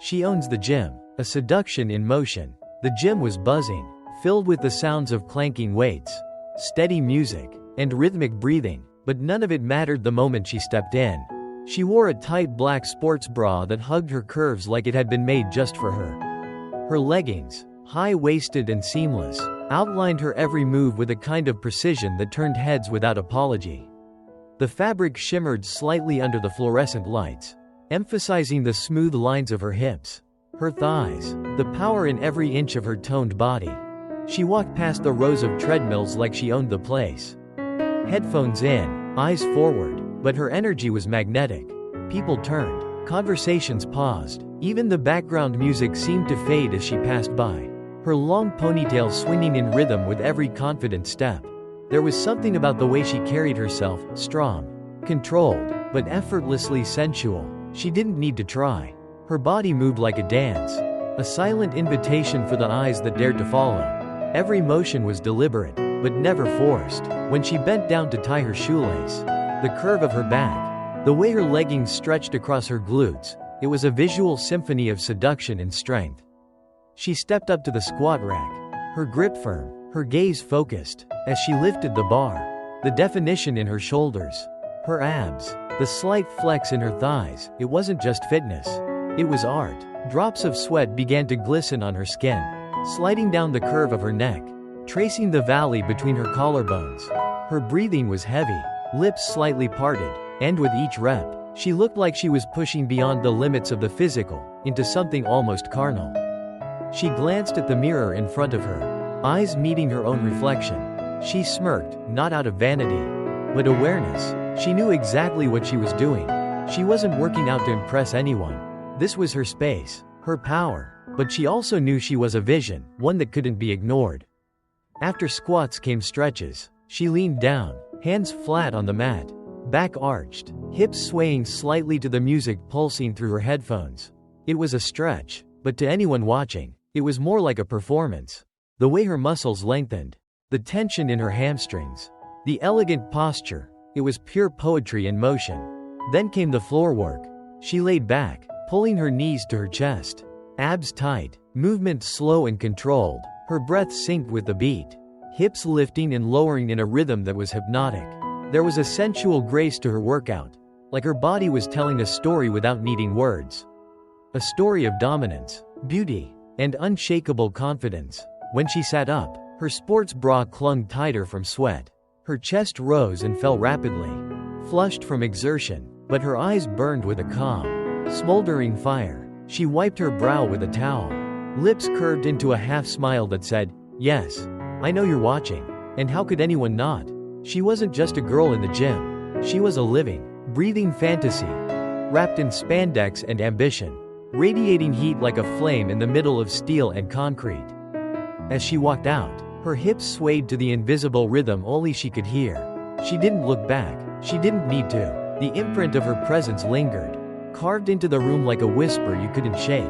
She owns the gym, a seduction in motion. The gym was buzzing, filled with the sounds of clanking weights, steady music, and rhythmic breathing, but none of it mattered the moment she stepped in. She wore a tight black sports bra that hugged her curves like it had been made just for her. Her leggings, high-waisted and seamless, outlined her every move with a kind of precision that turned heads without apology. The fabric shimmered slightly under the fluorescent lights, emphasizing the smooth lines of her hips, her thighs, the power in every inch of her toned body. She walked past the rows of treadmills like she owned the place. Headphones in, eyes forward, but her energy was magnetic. People turned, conversations paused, even the background music seemed to fade as she passed by, her long ponytail swinging in rhythm with every confident step. There was something about the way she carried herself, strong, controlled, but effortlessly sensual. She didn't need to try. Her body moved like a dance, a silent invitation for the eyes that dared to follow. Every motion was deliberate, but never forced. When she bent down to tie her shoelace, the curve of her back, the way her leggings stretched across her glutes, it was a visual symphony of seduction and strength. She stepped up to the squat rack, her grip firm, her gaze focused, as she lifted the bar. The definition in her shoulders, her abs, the slight flex in her thighs, it wasn't just fitness. It was art. Drops of sweat began to glisten on her skin, sliding down the curve of her neck, tracing the valley between her collarbones. Her breathing was heavy, lips slightly parted, and with each rep, she looked like she was pushing beyond the limits of the physical, into something almost carnal. She glanced at the mirror in front of her, eyes meeting her own reflection. She smirked, not out of vanity, but awareness. She knew exactly what she was doing. She wasn't working out to impress anyone. This was her space, her power, but she also knew she was a vision, one that couldn't be ignored. After squats came stretches. She leaned down, hands flat on the mat, back arched, hips swaying slightly to the music pulsing through her headphones. It was a stretch, but to anyone watching, it was more like a performance. The way her muscles lengthened, the tension in her hamstrings, the elegant posture, it was pure poetry in motion. Then came the floor work. She laid back, pulling her knees to her chest, abs tight, movement slow and controlled, her breath synced with the beat, hips lifting and lowering in a rhythm that was hypnotic. There was a sensual grace to her workout, like her body was telling a story without needing words. A story of dominance, beauty, and unshakable confidence. When she sat up, her sports bra clung tighter from sweat. Her chest rose and fell rapidly, flushed from exertion, but her eyes burned with a calm, smoldering fire. She wiped her brow with a towel, lips curved into a half-smile that said, "Yes, I know you're watching." And how could anyone not? She wasn't just a girl in the gym. She was a living, breathing fantasy, wrapped in spandex and ambition, radiating heat like a flame in the middle of steel and concrete. As she walked out, her hips swayed to the invisible rhythm only she could hear. She didn't look back. She didn't need to. The imprint of her presence lingered, carved into the room like a whisper you couldn't shake.